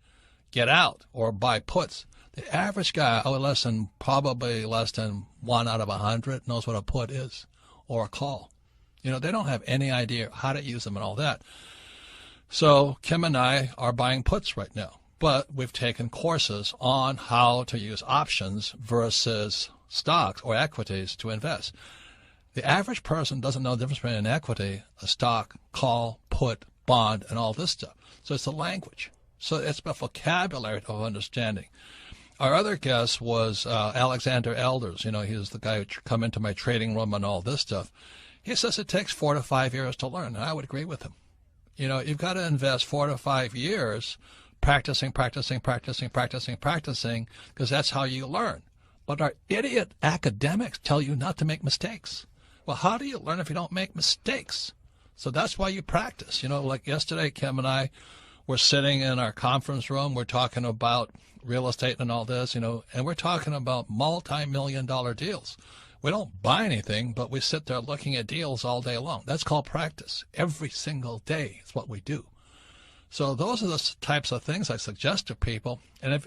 B: get out, or buy puts. The average guy, probably less than 1 out of 100, knows what a put is or a call. You know, they don't have any idea how to use them and all that. So Kim and I are buying puts right now, but we've taken courses on how to use options versus stocks or equities to invest. The average person doesn't know the difference between an equity, a stock, call, put, bond, and all this stuff. So it's a language. So it's a vocabulary of understanding. Our other guest was Alexander Elders. You know, he's the guy who come into my trading room and all this stuff. He says it takes 4 to 5 years to learn, and I would agree with him. You know, you've got to invest 4 to 5 years practicing, because that's how you learn. But our idiot academics tell you not to make mistakes. Well, how do you learn if you don't make mistakes? So that's why you practice. You know, like yesterday, Kim and I were sitting in our conference room. We're talking about real estate and all this, you know, and we're talking about multi-million-dollar deals. We don't buy anything, but we sit there looking at deals all day long. That's called practice. Every single day is what we do. So those are the types of things I suggest to people. And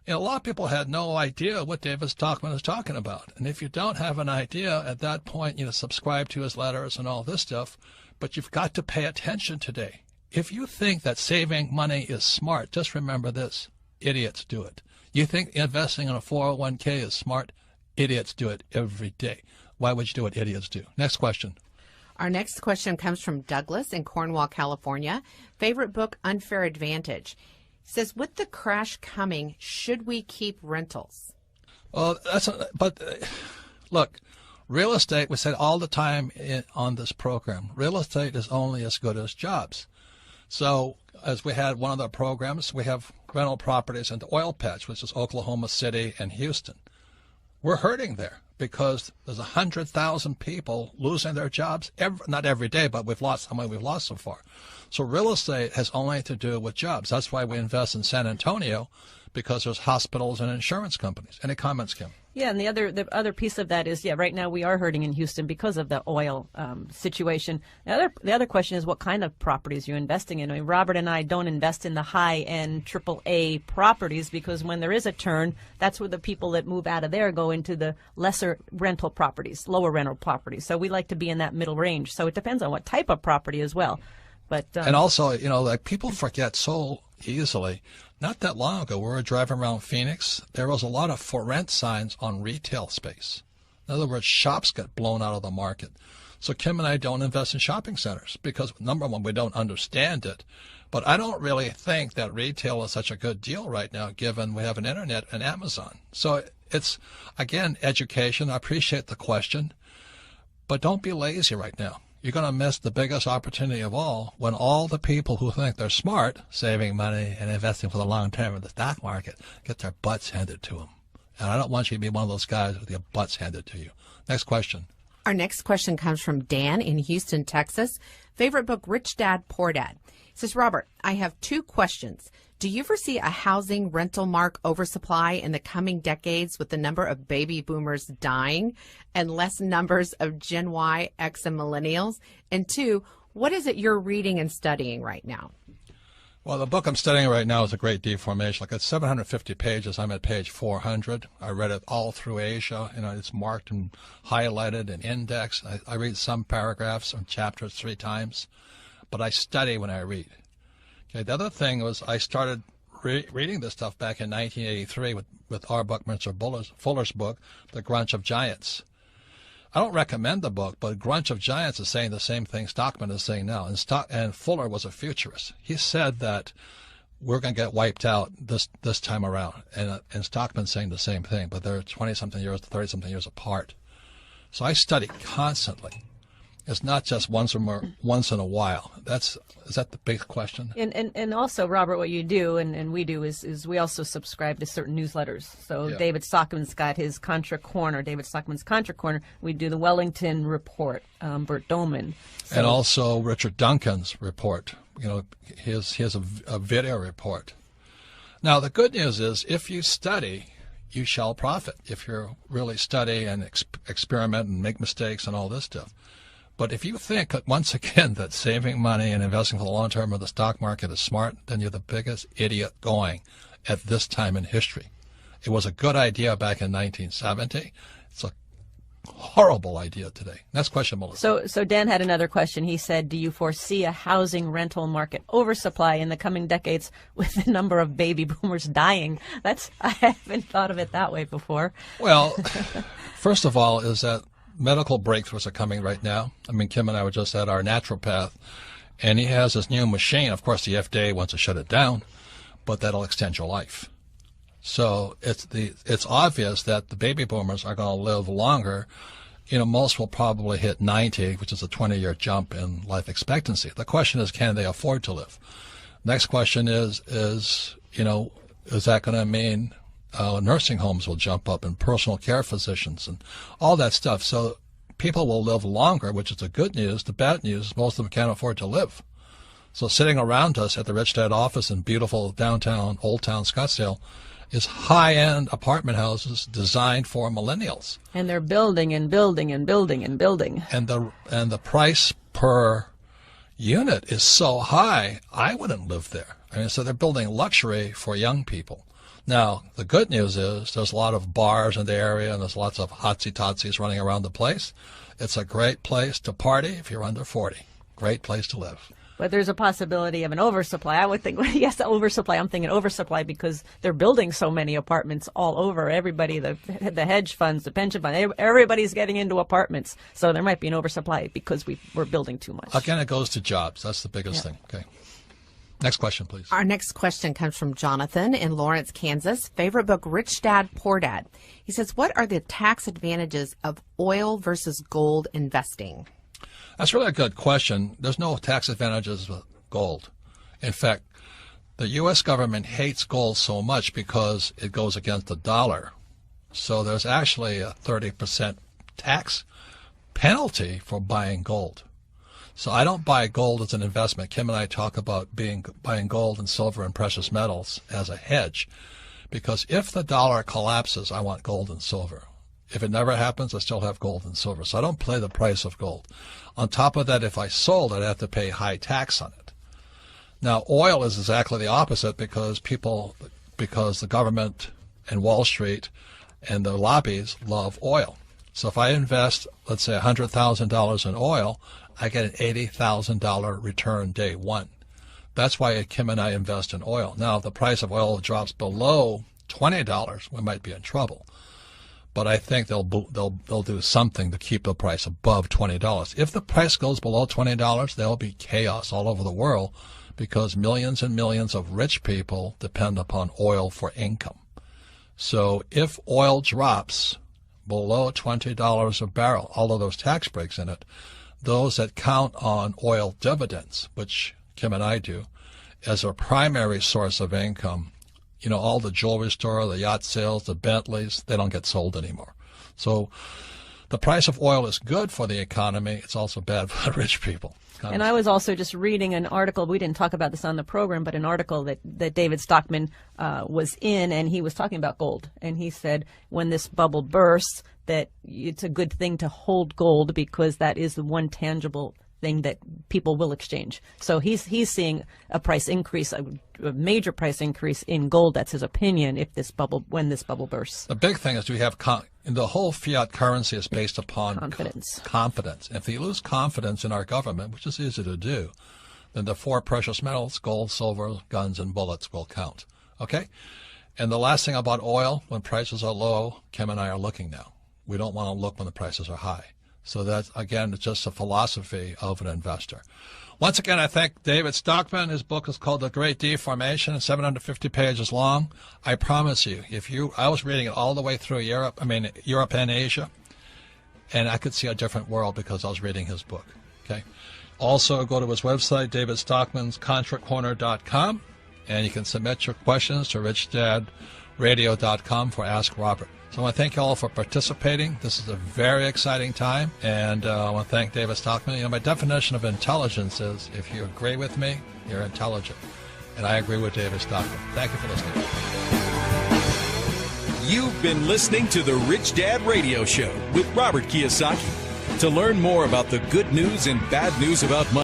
B: you know, a lot of people had no idea what David Stockman is talking about. And if you don't have an idea at that point, you know, subscribe to his letters and all this stuff. But you've got to pay attention today. If you think that saving money is smart, just remember this: idiots do it. You think investing in a 401k is smart? Idiots do it every day. Why would you do what idiots do? Next question.
H: Our next question comes from Douglas in Cornwall, California. Favorite book, Unfair Advantage. He says, with the crash coming, should we keep rentals?
B: Well, look, real estate, we said all the time on this program, real estate is only as good as jobs. So as we had one of the programs, we have rental properties in the oil patch, which is Oklahoma City and Houston. We're hurting there because there's 100,000 people losing their jobs, not every day, but we've lost so far. So real estate has only to do with jobs. That's why we invest in San Antonio, because there's hospitals and insurance companies. Any comments, Kim?
C: Yeah, and the other piece of that is, right now we are hurting in Houston because of the oil situation. The other question is what kind of properties you're investing in. I mean, Robert and I don't invest in the high-end AAA properties because when there is a turn, that's where the people that move out of there go into the lesser rental properties, lower rental properties. So we like to be in that middle range. So it depends on what type of property as well. But
B: and also, you know, like people forget so easily. Not that long ago, we were driving around Phoenix. There was a lot of for rent signs on retail space. In other words, shops got blown out of the market. So Kim and I don't invest in shopping centers because, number one, we don't understand it. But I don't really think that retail is such a good deal right now, given we have an internet and Amazon. So it's, again, education. I appreciate the question. But don't be lazy right now. you're going to miss the biggest opportunity of all when all the people who think they're smart, saving money and investing for the long term in the stock market, get their butts handed to them. And I don't want you to be one of those guys with your butts handed to you. Next question.
H: Our next question comes from Dan in Houston, Texas. Favorite book, Rich Dad, Poor Dad. He says, Robert, I have 2 questions. Do you foresee a housing rental market oversupply in the coming decades with the number of baby boomers dying and less numbers of Gen Y, X, and millennials? And 2, what is it you're reading and studying right now?
B: Well, the book I'm studying right now is A Great Deformation. Like, it's 750 pages. I'm at page 400. I read it all through Asia. It's marked and highlighted and indexed. I read some paragraphs and chapters 3 times, but I study when I read. Okay, the other thing was I started reading this stuff back in 1983 with R. Buckminster Fuller's book, The Grunch of Giants. I don't recommend the book, but Grunch of Giants is saying the same thing Stockman is saying now. And Fuller was a futurist. He said that we're going to get wiped out this time around. And Stockman's saying the same thing, but they're 20-something years to 30-something years apart. So I study constantly. It's not just once in a while. Is that the big question?
C: And also, Robert, what you do and we do is we also subscribe to certain newsletters. So
B: Yeah.
C: David Stockman's got his Contra Corner. David Stockman's Contra Corner. We do the Wellington Report, Bert Doman.
B: And also Richard Duncan's report. He has a video report. Now, the good news is if you study, you shall profit. If you really study and experiment and make mistakes and all this stuff. But if you think, once again, that saving money and investing for the long term of the stock market is smart, then you're the biggest idiot going at this time in history. It was a good idea back in 1970. It's a horrible idea today. Next question, Melissa.
C: So Dan had another question. He said, do you foresee a housing rental market oversupply in the coming decades with the number of baby boomers dying? I haven't thought of it that way before.
B: Well, first of all, is that medical breakthroughs are coming right now. I mean, Kim and I were just at our naturopath, and he has this new machine. Of course, the FDA wants to shut it down, but that'll extend your life. So it's obvious that the baby boomers are going to live longer. Most will probably hit 90, which is a 20-year jump in life expectancy. The question is, can they afford to live? Next question is that going to mean nursing homes will jump up and personal care physicians and all that stuff. So people will live longer, which is the good news. The bad news is most of them can't afford to live. So sitting around us at the Rich Dad office in beautiful downtown, Old Town Scottsdale is high-end apartment houses designed for millennials.
C: And they're building and building and building and building.
B: And the price per unit is so high, I wouldn't live there. So they're building luxury for young people. Now, the good news is there's a lot of bars in the area, and there's lots of hotsy-totsies running around the place. It's a great place to party if you're under 40. Great place to live.
C: But there's a possibility of an oversupply. I would think, yes, oversupply. I'm thinking oversupply because they're building so many apartments all over. Everybody, the hedge funds, the pension fund, everybody's getting into apartments. So there might be an oversupply because we're building too much.
B: Again, it goes to jobs. That's the biggest thing. Okay. Next question, please.
H: Our next question comes from Jonathan in Lawrence, Kansas. Favorite book, Rich Dad, Poor Dad. He says, what are the tax advantages of oil versus gold investing?
B: That's really a good question. There's no tax advantages with gold. In fact, the U.S. government hates gold so much because it goes against the dollar. So there's actually a 30% tax penalty for buying gold. So I don't buy gold as an investment. Kim and I talk about buying gold and silver and precious metals as a hedge, because if the dollar collapses, I want gold and silver. If it never happens, I still have gold and silver. So I don't play the price of gold. On top of that, if I sold, I'd have to pay high tax on it. Now, oil is exactly the opposite because the government and Wall Street and the lobbies love oil. So if I invest, let's say, $100,000 in oil, I get an $80,000 return day one. That's why Kim and I invest in oil. Now, if the price of oil drops below $20, we might be in trouble. But I think they'll do something to keep the price above $20. If the price goes below $20, there'll be chaos all over the world because millions and millions of rich people depend upon oil for income. So if oil drops below $20 a barrel, all of those tax breaks in it, those that count on oil dividends, which Kim and I do, as a primary source of income, all the jewelry store, the yacht sales, the Bentleys, they don't get sold anymore. So the price of oil is good for the economy. It's also bad for rich people.
C: And I was also just reading an article, we didn't talk about this on the program, but an article that David Stockman was in, and he was talking about gold. And he said when this bubble bursts, that it's a good thing to hold gold because that is the one tangible thing that people will exchange. So he's seeing a price increase, a major price increase in gold. That's his opinion. When this bubble bursts,
B: the big thing is we have the whole fiat currency is based upon
C: confidence.
B: Confidence. If you lose confidence in our government, which is easy to do, then the 4 precious metals, gold, silver, guns, and bullets will count. Okay? And the last thing about oil, when prices are low, Kim and I are looking now. We don't want to look when the prices are high. So that, again, it's just a philosophy of an investor. Once again, I thank David Stockman. His book is called The Great Deformation. It's 750 pages long. I promise you, I was reading it all the way through Europe and Asia, and I could see a different world because I was reading his book. Okay. Also, go to his website, davidstockmanscontracorner.com, and you can submit your questions to richdadradio.com for Ask Robert. So I want to thank you all for participating. This is a very exciting time, and I want to thank David Stockman. My definition of intelligence is if you agree with me, you're intelligent. And I agree with David Stockman. Thank you for listening.
A: You've been listening to the Rich Dad Radio Show with Robert Kiyosaki. To learn more about the good news and bad news about money,